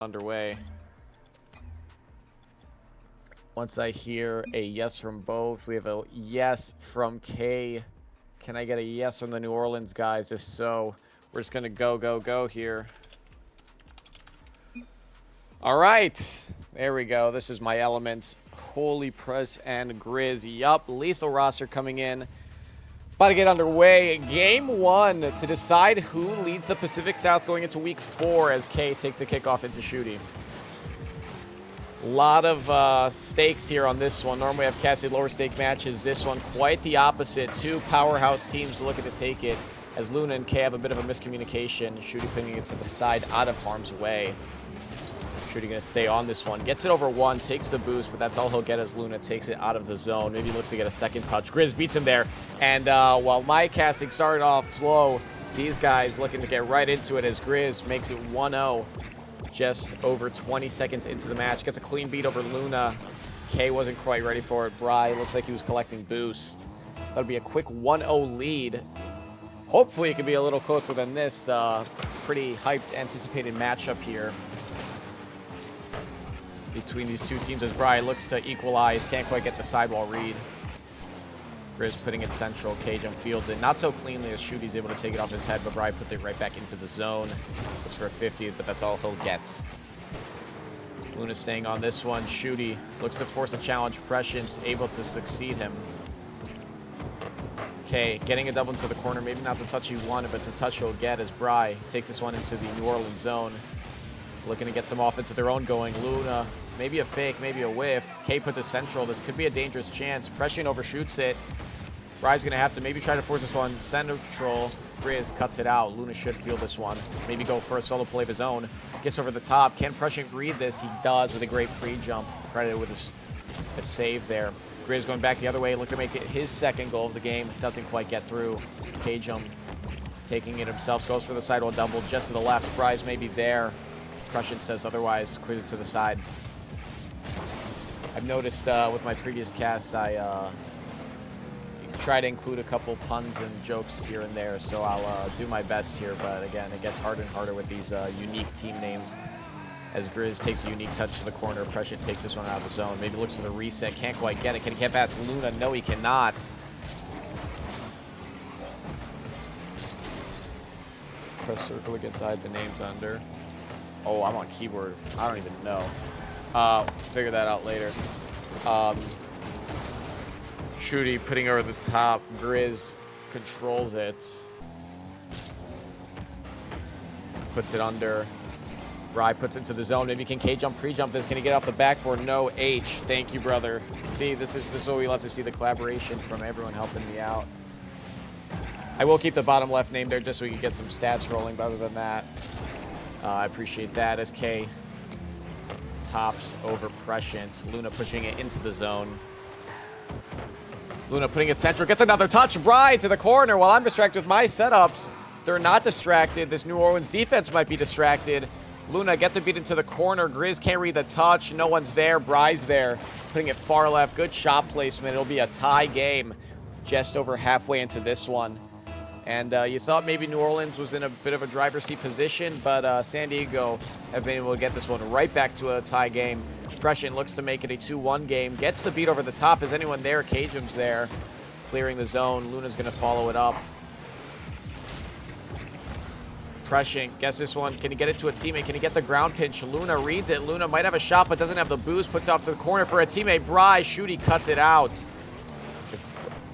underway. Once I hear a yes from both, we have a yes from K. Can I get a yes from the New Orleans guys? If so, we're just going to go here. All right. There we go. This is my elements. Holy Press and Grizz. Yup. Lethal roster coming in. About to get underway. Game 1 to decide who leads the Pacific South going into week 4 as K takes the kickoff into Shooty. A lot of stakes here on this one. Normally I have casted lower stake matches. This one quite the opposite. Two powerhouse teams looking to take it as Luna and K have a bit of a miscommunication. Shooty pinging it to the side out of harm's way. Shooty going to stay on this one. Gets it over one, takes the boost, but that's all he'll get as Luna takes it out of the zone. Maybe looks to get a second touch. Grizz beats him there. And while my casting started off slow, these guys looking to get right into it as Grizz makes it 1-0. Just over 20 seconds into the match. Gets a clean beat over Luna. K wasn't quite ready for it. Bry looks like he was collecting boost. That'll be a quick 1-0 lead. Hopefully it could be a little closer than this. Pretty hyped, anticipated matchup here between these two teams as Bry looks to equalize. Can't quite get the sidewall read. Grizz putting it central. K jump fields it. Not so cleanly as Shooty's able to take it off his head, but Bry puts it right back into the zone. Looks for a 50, but that's all he'll get. Luna staying on this one. Shooty looks to force a challenge. Prescience able to succeed him. K getting a double into the corner. Maybe not the touch he wanted, but it's a touch he'll get as Bry takes this one into the New Orleans zone. Looking to get some offense of their own going. Luna, maybe a fake, maybe a whiff. K puts a central. This could be a dangerous chance. Prescient overshoots it. Bry's going to have to maybe try to force this one. Central. Grizz cuts it out. Luna should feel this one. Maybe go for a solo play of his own. Gets over the top. Can Prescient read this? He does with a great pre-jump. Credited with a save there. Grizz going back the other way. Looking to make it his second goal of the game. Doesn't quite get through. K-jump taking it himself. Goes for the sidewall double just to the left. Bry's maybe there. Prescient says otherwise. Clears it to the side. I've noticed with my previous casts, I try to include a couple puns and jokes here and there, so I'll do my best here, but again, it gets harder and harder with these unique team names. As Grizz takes a unique touch to the corner, Prescient takes this one out of the zone. Maybe looks for the reset, can't quite get it. Can he get past Luna? No, he cannot. Press circle again to hide the names under. Oh, I'm on keyboard. I don't even know. Figure that out later. Shooty putting over the top. Grizz controls it. Puts it under. Bry puts it into the zone. Maybe can K-jump, pre-jump this. Can he get off the backboard? No. H. Thank you, brother. See, this is what we love to see, the collaboration from everyone helping me out. I will keep the bottom left name there just so we can get some stats rolling, but other than that, I appreciate that as K tops over Prescient. Luna pushing it into the zone. Luna putting it central, gets another touch. Bry to the corner while I'm distracted with my setups. They're not distracted. This New Orleans defense might be distracted. Luna gets it beat into the corner. Grizz can't read the touch. No one's there. Bry's there. Putting it far left. Good shot placement. It'll be a tie game just over halfway into this one. And you thought maybe New Orleans was in a bit of a driver's seat position, but San Diego have been able to get this one right back to a tie game. Prescient looks to make it a 2-1 game. Gets the beat over the top. Is anyone there? Cajum's there. Clearing the zone. Luna's going to follow it up. Prescient gets this one. Can he get it to a teammate? Can he get the ground pinch? Luna reads it. Luna might have a shot, but doesn't have the boost. Puts it off to the corner for a teammate. Bry. Shooty cuts it out.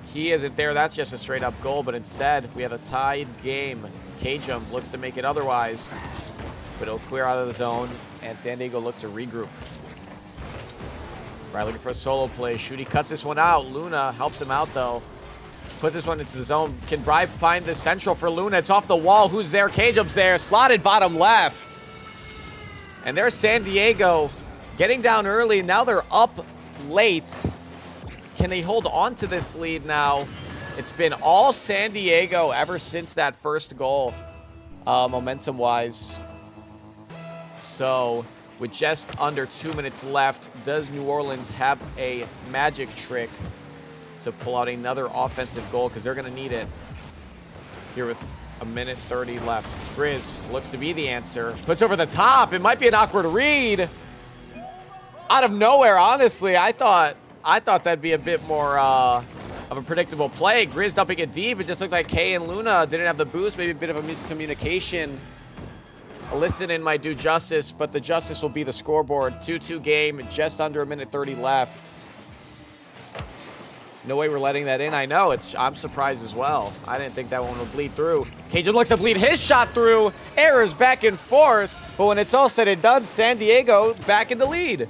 He isn't there. That's just a straight up goal, but instead we have a tied game. K-jump looks to make it otherwise, but it'll clear out of the zone, and San Diego look to regroup. Bry looking for a solo play. Shooty cuts this one out. Luna helps him out though. Puts this one into the zone. Can Bry find the central for Luna? It's off the wall. Who's there? K-jump's there. Slotted bottom left. And there's San Diego getting down early. Now they're up late. Can they hold on to this lead now? It's been all San Diego ever since that first goal, momentum-wise. So, with just under 2 minutes left, does New Orleans have a magic trick to pull out another offensive goal? Because they're going to need it here with A minute 30 left. Grizz looks to be the answer. Puts over the top. It might be an awkward read. Out of nowhere, honestly. I thought that'd be a bit more of a predictable play. Grizz dumping it deep. It just looked like Kay and Luna didn't have the boost. Maybe a bit of a miscommunication. Listening might do justice, but the justice will be the scoreboard. 2-2 game, just under a minute 30 left. No way we're letting that in. I know. I'm surprised as well. I didn't think that one would bleed through. Cajun looks to bleed his shot through. Errors back and forth. But when it's all said and done, San Diego back in the lead.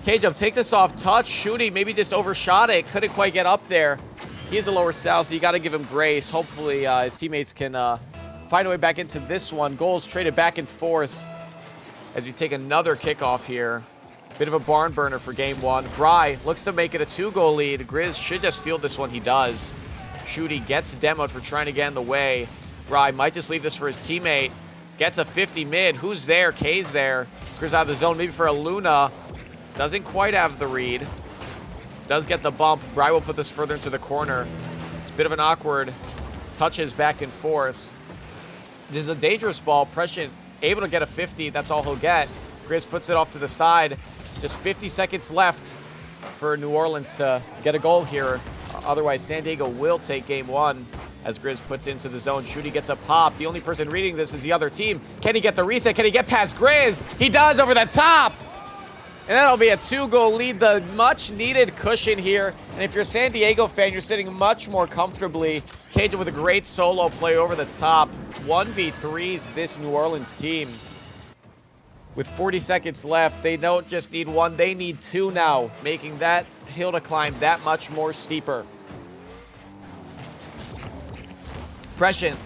Cajun takes a soft touch. Shooting, maybe just overshot it. Couldn't quite get up there. He is a lower south, so you got to give him grace. Hopefully his teammates can find a way back into this one. Goals traded back and forth as we take another kickoff here. Bit of a barn burner for game one. Bry looks to make it a 2-goal lead. Grizz should just field this one. He does. Shooty gets demoed for trying to get in the way. Bry might just leave this for his teammate. Gets a 50 mid. Who's there? Kay's there. Grizz out of the zone. Maybe for a Luna. Doesn't quite have the read. Does get the bump. Bry will put this further into the corner. It's a bit of an awkward touches back and forth. This is a dangerous ball. Prescient able to get a 50. That's all he'll get. Grizz puts it off to the side. Just 50 seconds left for New Orleans to get a goal here. Otherwise, San Diego will take game one as Grizz puts into the zone. Shooty gets a pop. The only person reading this is the other team. Can he get the reset? Can he get past Grizz? He does over the top. And that'll be a 2-goal lead. The much-needed cushion here. And if you're a San Diego fan, you're sitting much more comfortably. Cajun with a great solo play over the top. 1v3s this New Orleans team. With 40 seconds left, they don't just need one, they need two now, making that hill to climb that much more steeper. Prescient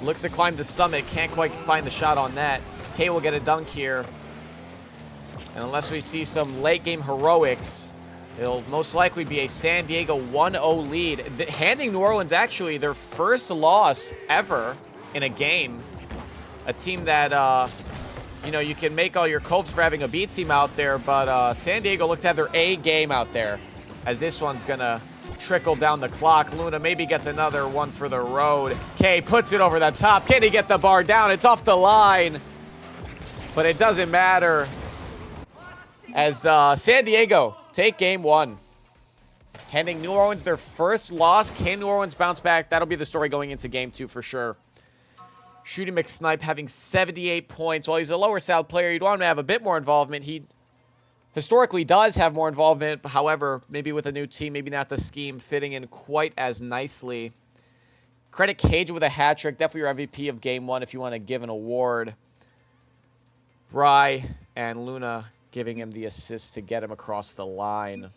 looks to climb the summit, can't quite find the shot on net. Kay will get a dunk here. And unless we see some late game heroics, it'll most likely be a San Diego 1-0 lead, handing New Orleans actually their first loss ever in a game. A team that, you know, you can make all your copes for having a B team out there, but San Diego looked to have their A game out there, as this one's going to trickle down the clock. Luna maybe gets another one for the road. Kay puts it over the top. Can he get the bar down? It's off the line, but it doesn't matter as San Diego take game one, handing New Orleans their first loss. Can New Orleans bounce back? That'll be the story going into game two for sure. Shooty McSnipe having 78 points. While he's a lower South player, you'd want him to have a bit more involvement. He historically does have more involvement. However, maybe with a new team, maybe not the scheme fitting in quite as nicely. Credit Cajun with a hat trick. Definitely your MVP of game one if you want to give an award. Bry and Luna giving him the assist to get him across the line.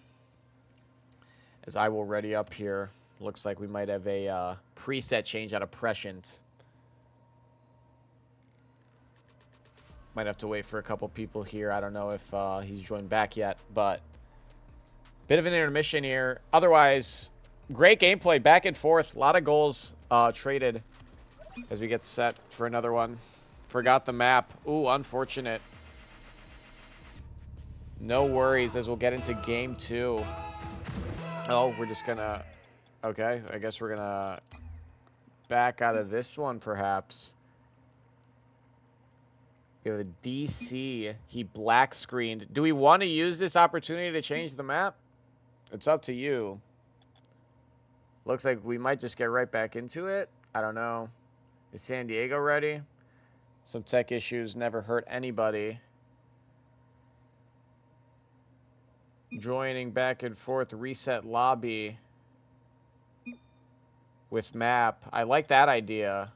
As I will ready up here. Looks like we might have a preset change out of Prescient. Might have to wait for a couple people here. I don't know if he's joined back yet, but bit of an intermission here. Otherwise, great gameplay, back and forth. A lot of goals traded as we get set for another one. Forgot the map. Ooh, unfortunate. No worries as we'll get into game two. Oh, we're just gonna... Okay, I guess we're gonna back out of this one perhaps. We have a DC. He black screened. Do we want to use this opportunity to change the map? It's up to you. Looks like we might just get right back into it. I don't know. Is San Diego ready? Some tech issues never hurt anybody. Joining back and forth. Reset lobby. With map. I like that idea.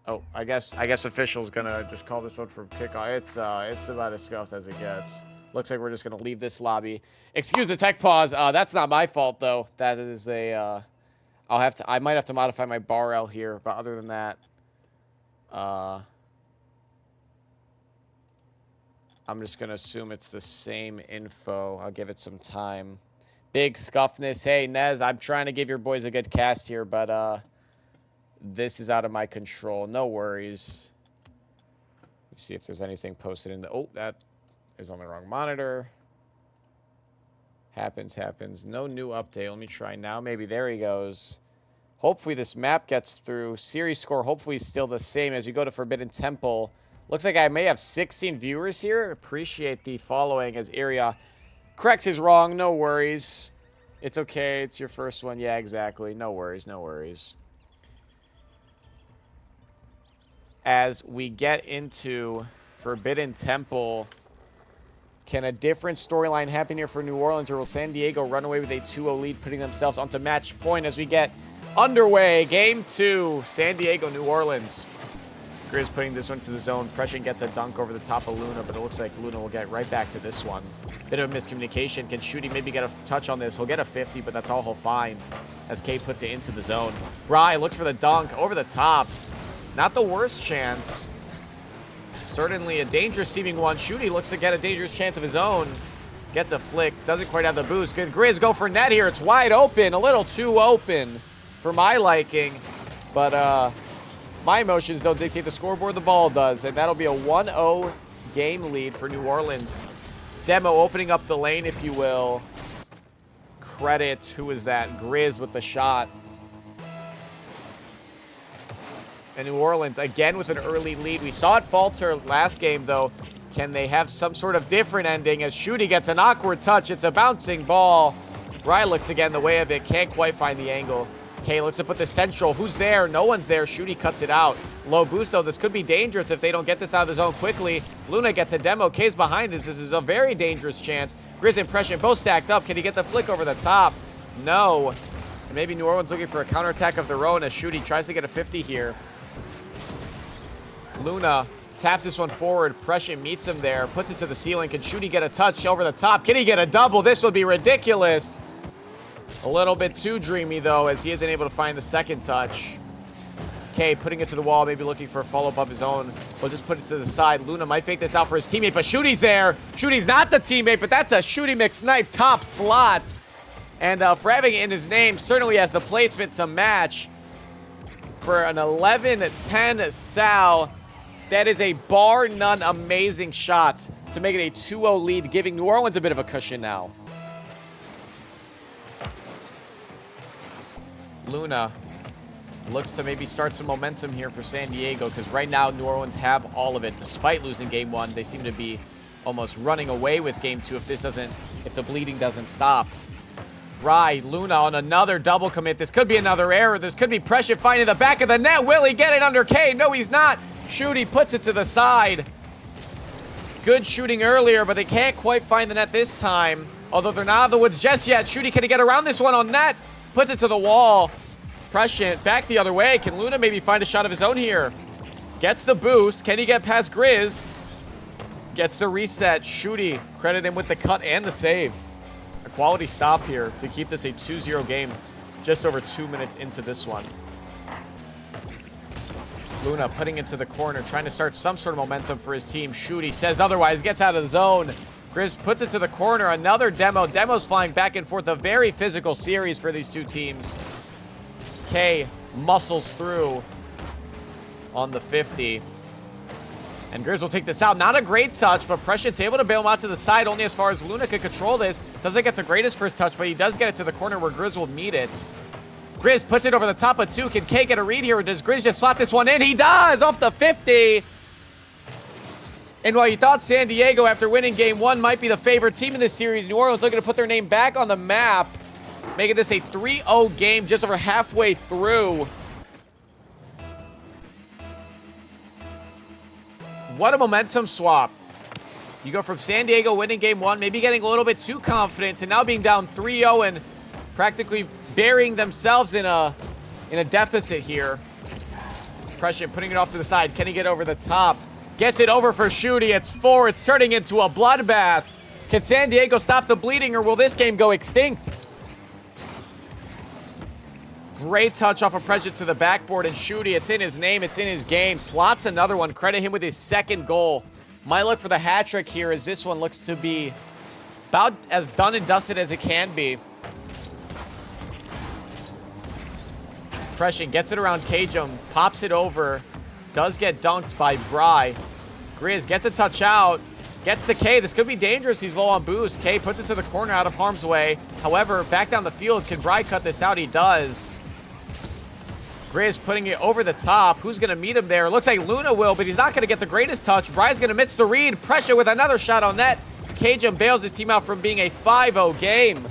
Oh, I guess official's gonna just call this one for kickoff. It's about as scuffed as it gets. Looks like we're just gonna leave this lobby. Excuse the tech pause. That's not my fault though. That is a I might have to modify my bar L here, but other than that, I'm just gonna assume it's the same info. I'll give it some time. Big scuffness. Hey Nez, I'm trying to give your boys a good cast here, but this is out of my control. No worries. Let's see if there's anything posted in the... Oh, that is on the wrong monitor. Happens. No new update. Let me try now. Maybe there he goes. Hopefully this map gets through. Series score hopefully still the same as we go to Forbidden Temple. Looks like I may have 16 viewers here. Appreciate the following as Area corrects his wrong. No worries. It's okay. It's your first one. Yeah, exactly. No worries. No worries. As we get into Forbidden Temple, can a different storyline happen here for New Orleans, or will San Diego run away with a 2-0 lead, putting themselves onto match point as we get underway? Game 2, San Diego, New Orleans. Grizz putting this one to the zone. Prescience gets a dunk over the top of Luna, but it looks like Luna will get right back to this one. Bit of a miscommunication. Can Shooty maybe get a touch on this? He'll get a 50, but that's all he'll find as K puts it into the zone. Bry looks for the dunk over the top. Not the worst chance. Certainly a dangerous seeming one. Shooty looks to get a dangerous chance of his own. Gets a flick. Doesn't quite have the boost. Good Grizz go for net here. It's wide open. A little too open for my liking. But my emotions don't dictate the scoreboard. The ball does. And that'll be a 1-0 game lead for New Orleans. Demo opening up the lane, if you will. Credit. Who is that? Grizz with the shot. And New Orleans, again, with an early lead. We saw it falter last game, though. Can they have some sort of different ending as Shooty gets an awkward touch? It's a bouncing ball. Rye looks again the way of it. Can't quite find the angle. K looks to put the central. Who's there? No one's there. Shooty cuts it out. Low boost, though. This could be dangerous if they don't get this out of the zone quickly. Luna gets a demo. K's behind this. This is a very dangerous chance. Grizz and Prescience both stacked up. Can he get the flick over the top? No. And maybe New Orleans looking for a counterattack of their own as Shooty tries to get a 50 here. Luna taps this one forward. Prescience meets him there. Puts it to the ceiling. Can Shooty get a touch over the top? Can he get a double? This would be ridiculous. A little bit too dreamy, though, as he isn't able to find the second touch. K putting it to the wall, maybe looking for a follow-up of his own. We'll just put it to the side. Luna might fake this out for his teammate, but Shooty's there. Shooty's not the teammate, but that's a Shooty McSnipe top slot. And for having it in his name, certainly has the placement to match. For an 11-10 Sal, that is a bar-none amazing shot to make it a 2-0 lead, giving New Orleans a bit of a cushion now. Luna looks to maybe start some momentum here for San Diego, because right now New Orleans have all of it. Despite losing game 1, they seem to be almost running away with game 2 if the bleeding doesn't stop. Rye, Luna on another double commit. This could be another error. This could be Prescience finding the back of the net. Will he get it under K? No, he's not. Shooty puts it to the side. Good shooting earlier, but they can't quite find the net this time. Although they're not out of the woods just yet. Shooty, can he get around this one on net? Puts it to the wall. Prescience back the other way. Can Luna maybe find a shot of his own here? Gets the boost. Can he get past Grizz? Gets the reset. Shooty, credit him with the cut and the save. A quality stop here to keep this a 2-0 game just over 2 minutes into this one. Luna putting it to the corner, trying to start some sort of momentum for his team. Shooty says otherwise, gets out of the zone. Grizz puts it to the corner. Another demo. Demo's flying back and forth. A very physical series for these two teams. K muscles through on the 50. And Grizz will take this out. Not a great touch, but Prescience able to bail him out to the side only as far as Luna could control this. Doesn't get the greatest first touch, but he does get it to the corner where Grizz will meet it. Grizz puts it over the top of 2. Can K get a read here, or does Grizz just slot this one in? He does! Off the 50! And while you thought San Diego, after winning game 1, might be the favorite team in this series, New Orleans looking to put their name back on the map, making this a 3-0 game just over halfway through. What a momentum swap. You go from San Diego winning game 1, maybe getting a little bit too confident, and now being down 3-0 and practically burying themselves in a deficit here. Prescience putting it off to the side. Can he get over the top? Gets it over for Shooty. It's 4. It's turning into a bloodbath. Can San Diego stop the bleeding, or will this game go extinct? Great touch off of Prescience to the backboard, and Shooty, it's in his name, it's in his game. Slots another one. Credit him with his second goal. Might look for the hat trick here, as this one looks to be about as done and dusted as it can be. Prescience gets it around Kajum, pops it over, does get dunked by Bry. Grizz gets a touch out. Gets to K. This could be dangerous. He's low on boost. K puts it to the corner out of harm's way. However, back down the field. Can Bry cut this out? He does. Grizz putting it over the top. Who's going to meet him there? Looks like Luna will, but he's not going to get the greatest touch. Bry's going to miss the read. Pressure with another shot on net. Cajun bails his team out from being a 5-0 game.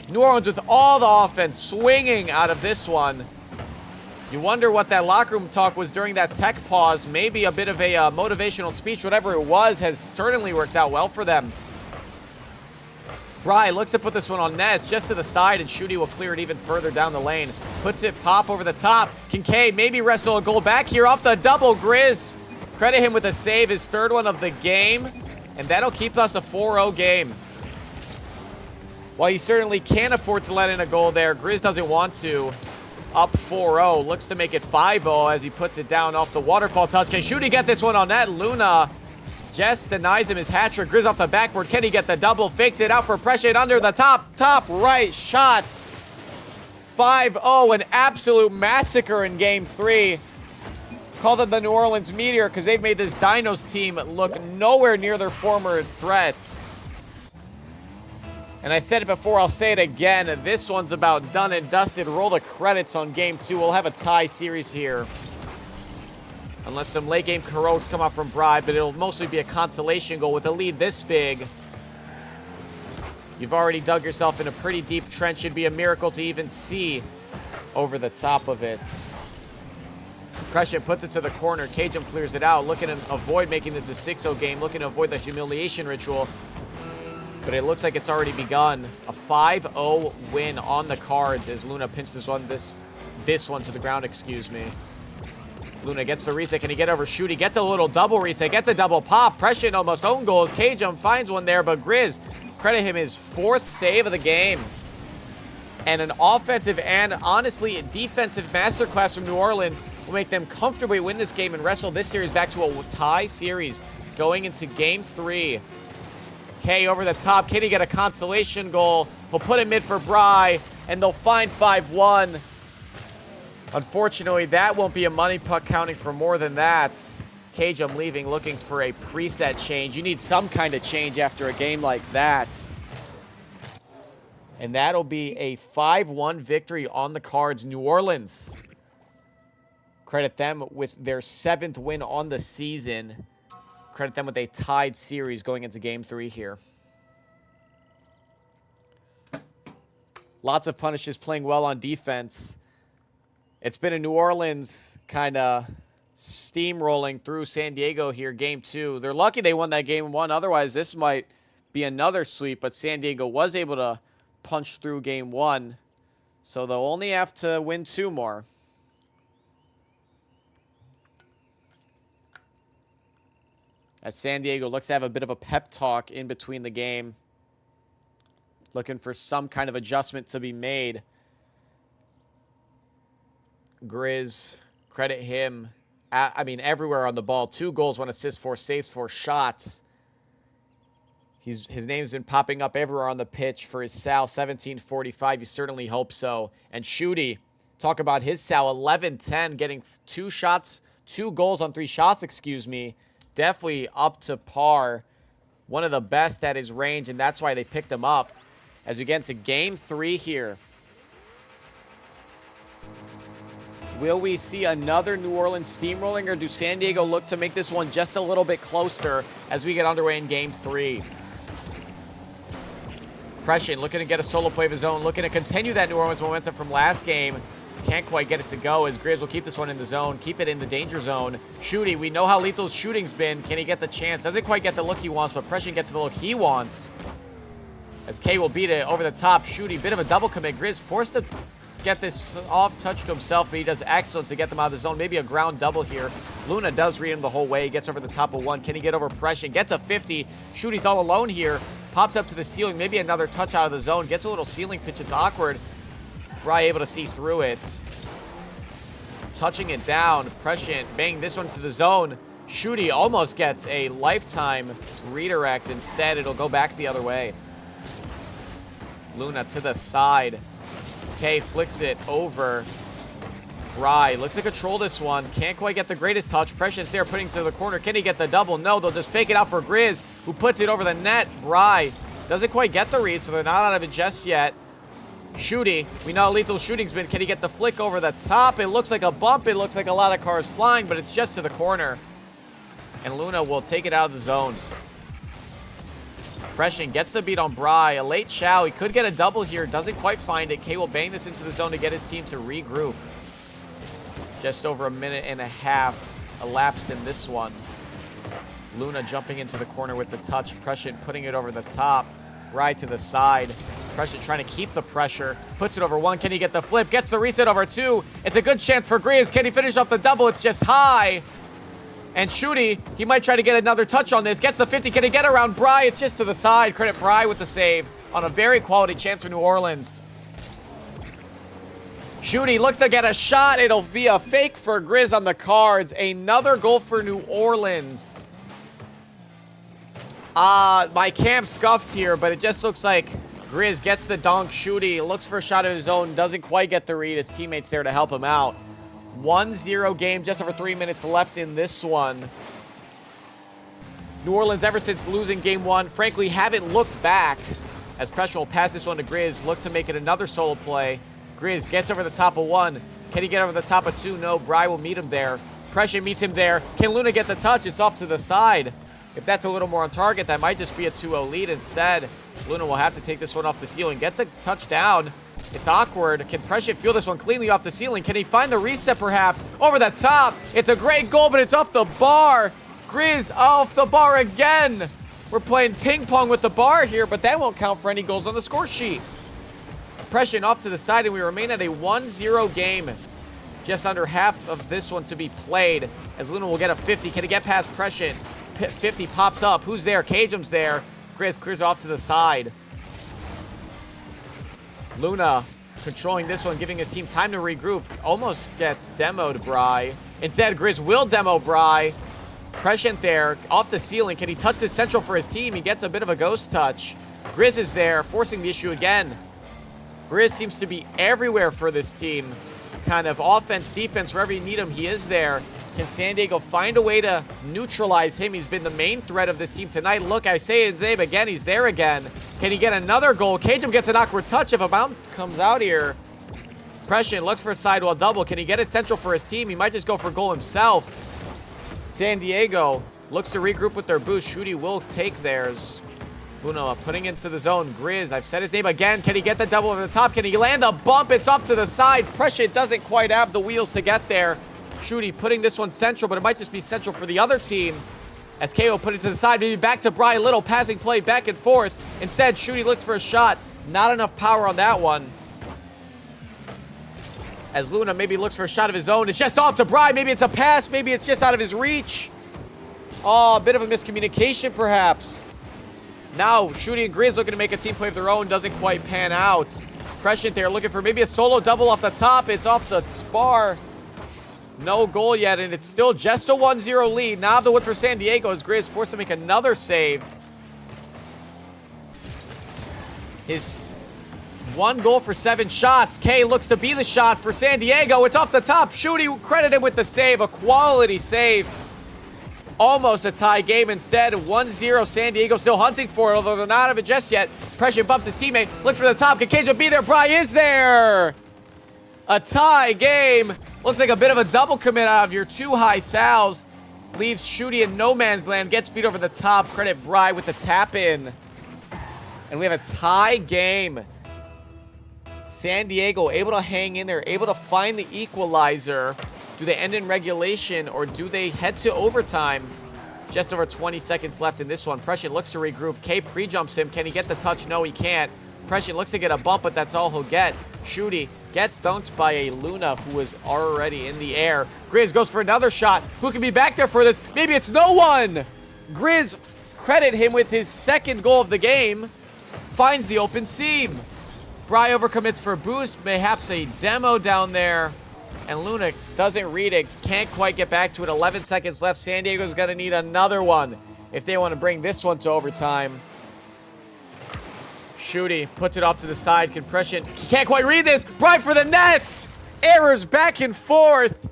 New Orleans with all the offense swinging out of this one. You wonder what that locker room talk was during that tech pause. Maybe a bit of a motivational speech. Whatever it was has certainly worked out well for them. Bry looks to put this one on net. It's just to the side, and Shooty will clear it even further down the lane. Puts it pop over the top. Kincaid maybe wrestle a goal back here off the double. Grizz, credit him with a save, his third one of the game. And that'll keep us a 4-0 game. While he certainly can't afford to let in a goal there, Grizz doesn't want to. Up 4-0. Looks to make it 5-0 as he puts it down off the waterfall touch. Can Shooty get this one on net? Luna just denies him his hat trick. Grizz off the backboard. Can he get the double? Fakes it out for pressure. And under the top right shot. 5-0. An absolute massacre in Game 3. Call them the New Orleans Meteor because they've made this Dinos team look nowhere near their former threat. And I said it before, I'll say it again. This one's about done and dusted. Roll the credits on Game 2. We'll have a tie series here. Unless some late game heroics come out from Bry, but it'll mostly be a consolation goal with a lead this big. You've already dug yourself in a pretty deep trench. It'd be a miracle to even see over the top of it. Crescent puts it to the corner. Cajun clears it out, looking to avoid making this a 6-0 game, looking to avoid the humiliation ritual. But it looks like it's already begun. A 5-0 win on the cards as Luna pinched this one to the ground, excuse me. Luna gets the reset. Can he get over Shooty? Gets a little double reset. Gets a double pop. Pression almost own goals. Cajun finds one there, but Grizz, credit him his 4th save of the game. And an offensive and, honestly, a defensive masterclass from New Orleans will make them comfortably win this game and wrestle this series back to a tie series going into Game 3. K over the top. Can he get a consolation goal? He'll put it mid for Bry, and they'll find 5-1. Unfortunately, that won't be a money puck counting for more than that. Cajun leaving, looking for a preset change. You need some kind of change after a game like that. And that'll be a 5-1 victory on the cards. New Orleans. Credit them with their 7th win on the season. Credit them with a tied series going into Game 3 here. Lots of punishes playing well on defense. It's been a New Orleans kind of steamrolling through San Diego here, Game 2. They're lucky they won that Game 1. Otherwise, this might be another sweep. But San Diego was able to punch through Game 1. So they'll only have to win 2 more. As San Diego looks to have a bit of a pep talk in between the game. Looking for some kind of adjustment to be made. Grizz, credit him. I mean, everywhere on the ball. 2 goals, 1 assist, 4 saves, 4 shots. His name's been popping up everywhere on the pitch for his Sal, 1745. You certainly hope so. And Shooty, talk about his Sal, 11-10, getting 2 goals on 3 shots, excuse me. Definitely up to par. One of the best at his range, and that's why they picked him up. As we get into Game 3 here. Will we see another New Orleans steamrolling, or do San Diego look to make this one just a little bit closer as we get underway in Game 3? Pression looking to get a solo play of his own, looking to continue that New Orleans momentum from last game. Can't quite get it to go as Grizz will keep this one in the zone, keep it in the danger zone. Shooty, we know how lethal shooting's been. Can he get the chance? Doesn't quite get the look he wants, but Pression gets the look he wants. As K will beat it over the top. Shooty, bit of a double commit. Grizz forced to get this off touch to himself, but he does excellent to get them out of the zone. Maybe a ground double here. Luna does read him the whole way. He gets over the top of 1. Can he get over Pression? Gets a 50. Shooty's all alone here. Pops up to the ceiling. Maybe another touch out of the zone. Gets a little ceiling pitch. It's awkward. Bry able to see through it. Touching it down. Prescient banging this one to the zone. Shooty almost gets a lifetime redirect. Instead, it'll go back the other way. Luna to the side. K flicks it over. Bry looks to control this one. Can't quite get the greatest touch. Prescient's there, putting it to the corner. Can he get the double? No, they'll just fake it out for Grizz, who puts it over the net. Bry doesn't quite get the read, so they're not out of it just yet. Shooty, we know how lethal shooting's been. Can he get the flick over the top? It looks like a bump. It looks like a lot of cars flying, but it's just to the corner. And Luna will take it out of the zone. Prescient gets the beat on Bry. A late chow. He could get a double here. Doesn't quite find it. K will bang this into the zone to get his team to regroup. Just over a minute and a half elapsed in this one. Luna jumping into the corner with the touch. Prescient putting it over the top. Bry to the side. Prescient trying to keep the pressure. Puts it over one. Can he get the flip? Gets the reset over two. It's a good chance for Grizz. Can he finish off the double? It's just high. And Shooty, he might try to get another touch on this. Gets the 50. Can he get around Bry? It's just to the side. Credit Bry with the save on a very quality chance for New Orleans. Shooty looks to get a shot. It'll be a fake for Grizz on the cards. Another goal for New Orleans. My cam scuffed here, but it just looks like Grizz gets the dunk. Shooty looks for a shot of his own. Doesn't quite get the read. His teammate's there to help him out. 1-0 game, just over 3 minutes left in this one. New Orleans, ever since losing game one, frankly, haven't looked back. As Pressure will pass this one to Grizz, look to make it another solo play. Grizz gets over the top of one. Can he get over the top of two? No, Bry will meet him there. Pressure meets him there. Can Luna get the touch? It's off to the side. If that's a little more on target, that might just be a 2-0 lead. Instead, Luna will have to take this one off the ceiling. Gets a touchdown. It's awkward. Can Prescient feel this one cleanly off the ceiling? Can he find the reset perhaps? Over the top. It's a great goal, but it's off the bar. Grizz off the bar again. We're playing ping pong with the bar here, but that won't count for any goals on the score sheet. Prescient off to the side, and we remain at a 1-0 game. Just under half of this one to be played, as Luna will get a 50. Can he get past Prescient? 50 pops up. Who's there? Cajum's there. Grizz clears off to the side. Luna controlling this one, giving his team time to regroup. Almost gets demoed Bry. Instead, Grizz will demo Bry. Prescient there, off the ceiling. Can he touch this central for his team? He gets a bit of a ghost touch. Grizz is there, forcing the issue again. Grizz seems to be everywhere for this team. Kind of offense, defense, wherever you need him, he is there. Can San Diego find a way to neutralize him? He's been the main threat of this team tonight. Look, I say his name again. He's there again. Can he get another goal? Cajun gets an awkward touch if a bounce comes out here. Prescient looks for a sidewall double. Can he get it central for his team? He might just go for goal himself. San Diego looks to regroup with their boost. Shooty will take theirs. Luna putting into the zone. Grizz, I've said his name again. Can he get the double over the top? Can he land a bump? It's off to the side. Prescient doesn't quite have the wheels to get there. Shooty putting this one central, but it might just be central for the other team. As KO put it to the side, maybe back to Bry. Little passing play back and forth. Instead, Shooty looks for a shot. Not enough power on that one. As Luna maybe looks for a shot of his own. It's just off to Bry. Maybe it's a pass. Maybe it's just out of his reach. Oh, a bit of a miscommunication, perhaps. Now, Shooty and Grizz looking to make a team play of their own. Doesn't quite pan out. Prescient there looking for maybe a solo double off the top. It's off the bar. No goal yet, and it's still just a 1-0 lead. Now the wood for San Diego as Grizz forced to make another save. His 1 goal for 7 shots. K looks to be the shot for San Diego. It's off the top. Shooty credited with the save. A quality save. Almost a tie game. Instead, 1-0. San Diego still hunting for it, although they're not out of it just yet. Prescient bumps his teammate. Looks for the top. Can Cajun be there? Bry is there. A tie game. Looks like a bit of a double commit out of your 2 high Sal's. Leaves Shooty in no man's land. Gets beat over the top. Credit Bry with the tap in. And we have a tie game. San Diego able to hang in there. Able to find the equalizer. Do they end in regulation or do they head to overtime? Just over 20 seconds left in this one. Prescient looks to regroup. K pre-jumps him. Can he get the touch? No, he can't. Prescient looks to get a bump, but that's all he'll get. Shooty gets dunked by a Luna who was already in the air. Grizz goes for another shot. Who can be back there for this? Maybe it's no one. Grizz credit him with his 2nd goal of the game. Finds the open seam. Bry overcommits for a boost. Mayhaps a demo down there. And Luna doesn't read it. Can't quite get back to it. 11 seconds left. San Diego's going to need another one if they want to bring this one to overtime. Shooty puts it off to the side. Prescient can't quite read this. Bry for the net. Errors back and forth.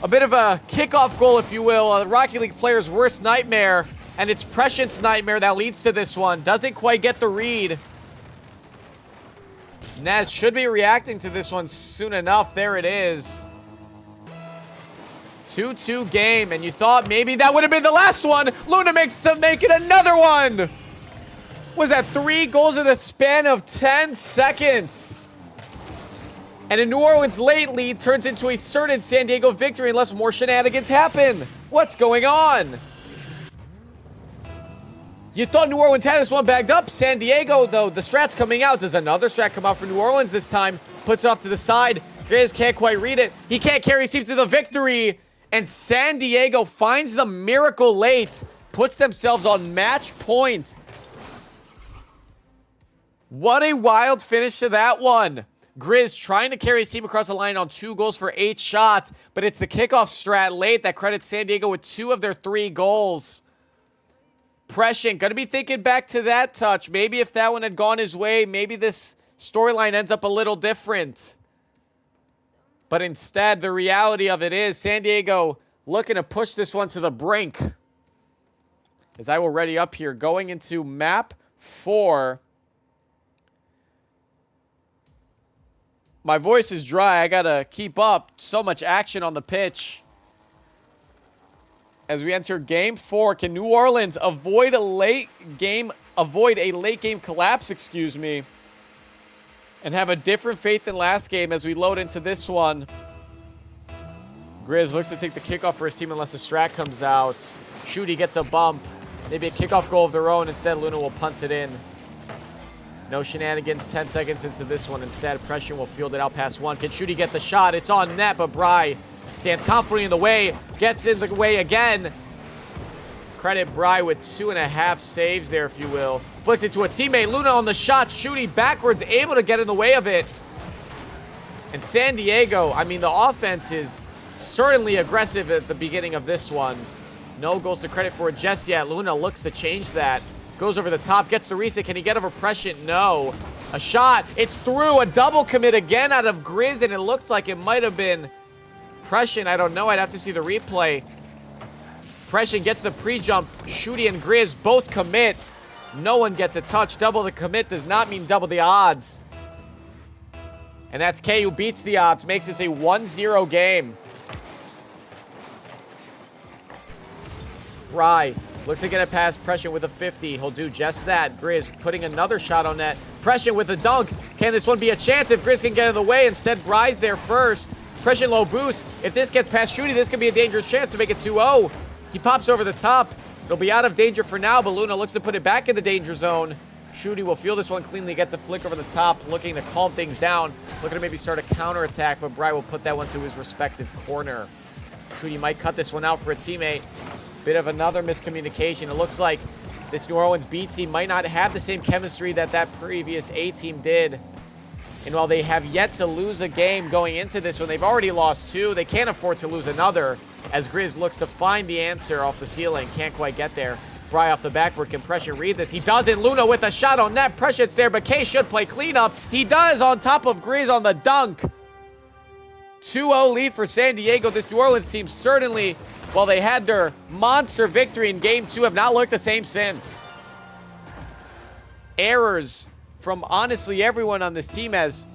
A bit of a kickoff goal, if you will. A Rocket League player's worst nightmare. And it's Prescient's nightmare that leads to this one. Doesn't quite get the read. Nez should be reacting to this one soon enough. There it is. 2-2 game, and you thought maybe that would have been the last one. Luna makes to make it another one. Was that 3 goals in the span of 10 seconds? And a New Orleans late lead turns into a certain San Diego victory unless more shenanigans happen. What's going on? You thought New Orleans had this one bagged up. San Diego, though, the strat's coming out. Does another strat come out for New Orleans this time? Puts it off to the side. Grizz can't quite read it. He can't carry his team to the victory. And San Diego finds the miracle late. Puts themselves on match point. What a wild finish to that one. Grizz trying to carry his team across the line on 2 goals for 8 shots. But it's the kickoff strat late that credits San Diego with 2 of their 3 goals. Prescient, gonna be thinking back to that touch. Maybe if that one had gone his way, maybe this storyline ends up a little different. But instead, the reality of it is San Diego looking to push this one to the brink. As I will ready up here, going into map 4. My voice is dry. I gotta keep up. So much action on the pitch. As we enter game 4, can New Orleans avoid a late game collapse, excuse me, and have a different fate than last game as we load into this one? Grizz looks to take the kickoff for his team unless the strat comes out. Shooty gets a bump. Maybe a kickoff goal of their own. Instead, Luna will punt it in. No shenanigans 10 seconds into this one. Instead, Prescient will field it out past 1. Can Shooty get the shot? It's on net, but Bry stands confidently in the way, gets in the way again. Credit Bry with 2.5 saves there, if you will. Flicks it to a teammate. Luna on the shot, shooting backwards, able to get in the way of it. And San Diego, I mean, the offense is certainly aggressive at the beginning of this one. No goals to credit for it just yet. Luna looks to change that. Goes over the top, gets the reset. Can he get over Prescient? No. A shot. It's through. A double commit again out of Grizz, and it looked like it might have been Prescient. I don't know. I'd have to see the replay. Prescient gets the pre-jump. Shooty and Grizz both commit. No one gets a touch. Double the commit does not mean double the odds. And that's K who beats the odds. Makes this a 1-0 game. Rye looks to get it past Prescient with a 50. He'll do just that. Grizz putting another shot on net. Prescient with a dunk. Can this one be a chance if Grizz can get in the way? Instead, Rye's there first. Prescient low boost. If this gets past Shooty, this could be a dangerous chance to make it 2-0. He pops over the top. It'll be out of danger for now, but Luna looks to put it back in the danger zone. Shooty will feel this one cleanly, get to flick over the top, looking to calm things down. Looking to maybe start a counterattack, but Bry will put that one to his respective corner. Shooty might cut this one out for a teammate. Bit of another miscommunication. It looks like this New Orleans B team might not have the same chemistry that previous A team did. And while they have yet to lose a game going into this one, they've already lost 2. They can't afford to lose another as Grizz looks to find the answer off the ceiling. Can't quite get there. Bry off the backboard. Can Prescient read this? He doesn't. Luna with a shot on net. Prescient's there, but K should play cleanup. He does on top of Grizz on the dunk. 2-0 lead for San Diego. This New Orleans team certainly, while they had their monster victory in Game 2, have not looked the same since. Errors from honestly everyone on this team has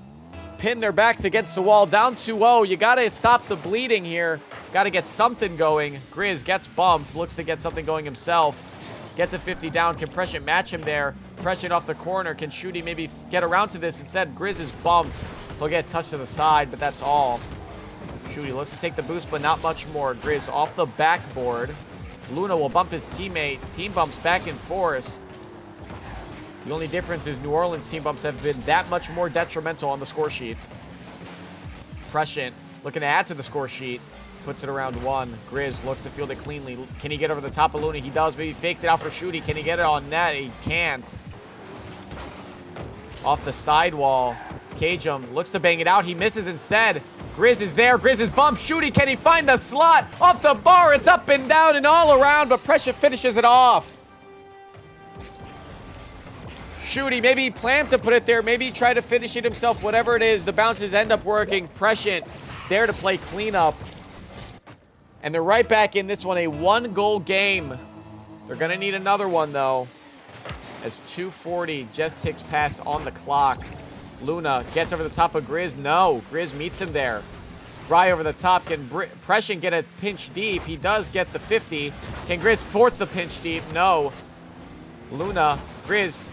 pinned their backs against the wall. Down 2-0. You got to stop the bleeding here. Got to get something going. Grizz gets bumped. Looks to get something going himself. Gets a 50 down. Can Prescient match him there? Prescient off the corner. Can Shooty maybe get around to this? Instead, Grizz is bumped. He'll get touched to the side, but that's all. Shooty looks to take the boost, but not much more. Grizz off the backboard. Luna will bump his teammate. Team bumps back and forth. The only difference is New Orleans team bumps have been that much more detrimental on the score sheet. Prescient looking to add to the score sheet. Puts it around 1. Grizz looks to field it cleanly. Can he get over the top of Luna? He does, but he fakes it out for Shooty. Can he get it on net? He can't. Off the sidewall. Kajum looks to bang it out. He misses instead. Grizz is there. Grizz is bumped. Shooty, can he find the slot? Off the bar. It's up and down and all around, but Prescient finishes it off. Shooty, maybe he planned to put it there. Maybe he tried to finish it himself. Whatever it is, the bounces end up working. Prescient there to play cleanup. And they're right back in this one, a 1-goal game. They're going to need another one, though, as 2:40 just ticks past on the clock. Luna gets over the top of Grizz. No, Grizz meets him there. Bry over the top. Can Prescient get a pinch deep? He does get the 50. Can Grizz force the pinch deep? No. Luna, Grizz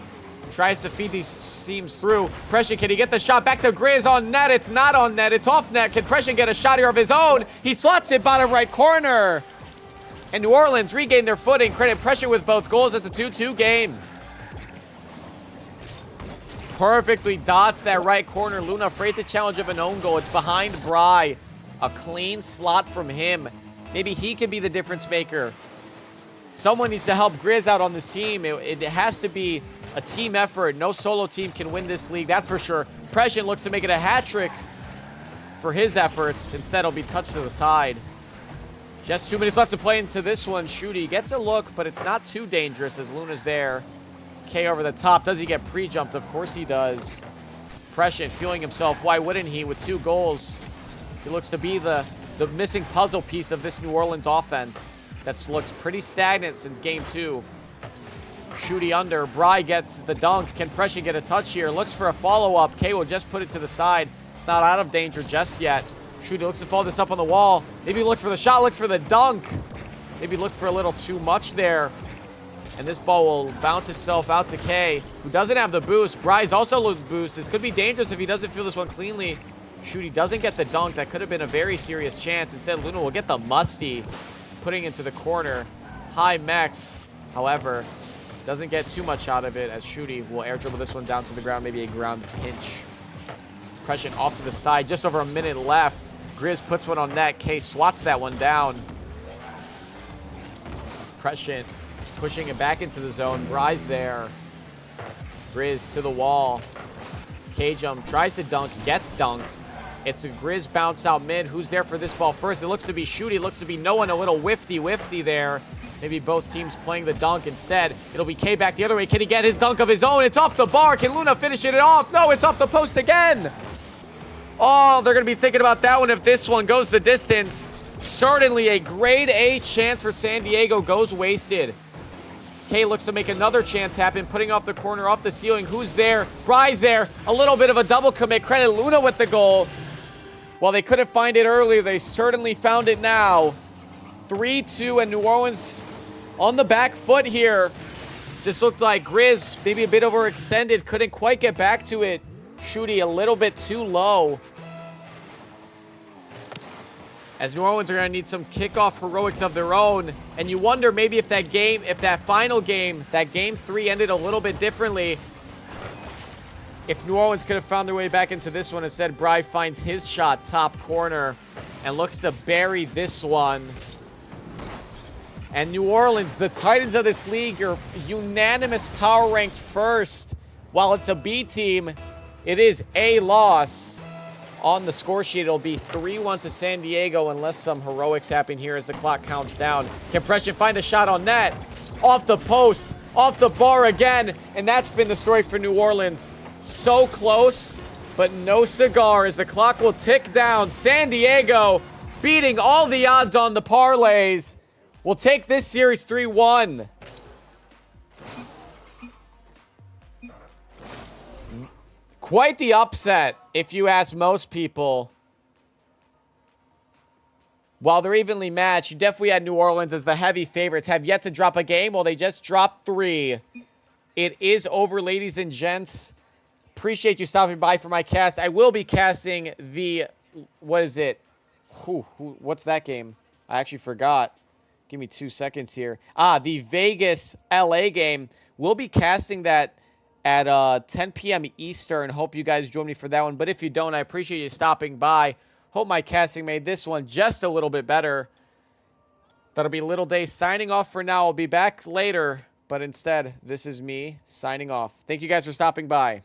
tries to feed these seams through. Prescient, can he get the shot back to Grizz on net? It's not on net. It's off net. Can Prescient get a shot here of his own? He slots it bottom right corner. And New Orleans regain their footing. Credit Prescient with both goals. It's a 2-2 game. Perfectly dots that right corner. Luna afraid to challenge of an own goal. It's behind Bry. A clean slot from him. Maybe he can be the difference maker. Someone needs to help Grizz out on this team. It has to be a team effort. No solo team can win this league, that's for sure. Prescient looks to make it a hat trick for his efforts. Instead, it'll be touched to the side. Just 2 minutes left to play into this one. Shooty gets a look, but it's not too dangerous as Luna's there. K over the top. Does he get pre-jumped? Of course he does. Prescient feeling himself. Why wouldn't he with 2 goals? He looks to be the missing puzzle piece of this New Orleans offense that's looked pretty stagnant since game 2. Shooty under. Bry gets the dunk. Can Prescient get a touch here? Looks for a follow-up. K will just put it to the side. It's not out of danger just yet. Shooty looks to follow this up on the wall. Maybe he looks for the shot, looks for the dunk. Maybe looks for a little too much there. And this ball will bounce itself out to K, who doesn't have the boost. Bry's also loses boost. This could be dangerous if he doesn't feel this one cleanly. Shooty doesn't get the dunk. That could have been a very serious chance. Instead, Luna will get the musty, putting into the corner. High Mex, however, doesn't get too much out of it as Shooty will air dribble this one down to the ground, maybe a ground pinch. Prescient off to the side, just over a minute left. Grizz puts one on net. K swats that one down. Prescient pushing it back into the zone. Bry's there. Grizz to the wall. K jump, tries to dunk, gets dunked. It's a Grizz bounce out mid. Who's there for this ball first? It looks to be Shooty. It looks to be no one. A little whifty there. Maybe both teams playing the dunk instead. It'll be K back the other way. Can he get his dunk of his own? It's off the bar. Can Luna finish it off? No, it's off the post again. Oh, they're going to be thinking about that one if this one goes the distance. Certainly a grade A chance for San Diego goes wasted. K looks to make another chance happen, putting off the corner, off the ceiling. Who's there? Bry's there. A little bit of a double commit. Credit Luna with the goal. While they couldn't find it earlier, they certainly found it now. 3-2, and New Orleans on the back foot here. Just looked like Grizz, maybe a bit overextended, couldn't quite get back to it. Shooty a little bit too low. As New Orleans are going to need some kickoff heroics of their own. And you wonder maybe if that final game, that game 3 ended a little bit differently. If New Orleans could have found their way back into this one. Instead, Bry finds his shot top corner and looks to bury this one. And New Orleans, the Titans of this league, are unanimous power ranked first. While it's a B team, it is a loss. On the score sheet, it'll be 3-1 to San Diego unless some heroics happen here as the clock counts down. Can Prescient find a shot on net? Off the post, off the bar again, and that's been the story for New Orleans. So close, but no cigar as the clock will tick down. San Diego beating all the odds on the parlays. We'll take this series 3-1. Quite the upset, if you ask most people. While they're evenly matched, you definitely had New Orleans as the heavy favorites. Have yet to drop a game. Well, they just dropped 3. It is over, ladies and gents. Appreciate you stopping by for my cast. I will be casting the... What is it? What's that game? I actually forgot. Give me 2 seconds here. The Vegas-LA game. We'll be casting that at 10 p.m. Eastern. Hope you guys join me for that one. But if you don't, I appreciate you stopping by. Hope my casting made this one just a little bit better. That'll be Little Day signing off for now. I'll be back later. But instead, this is me signing off. Thank you guys for stopping by.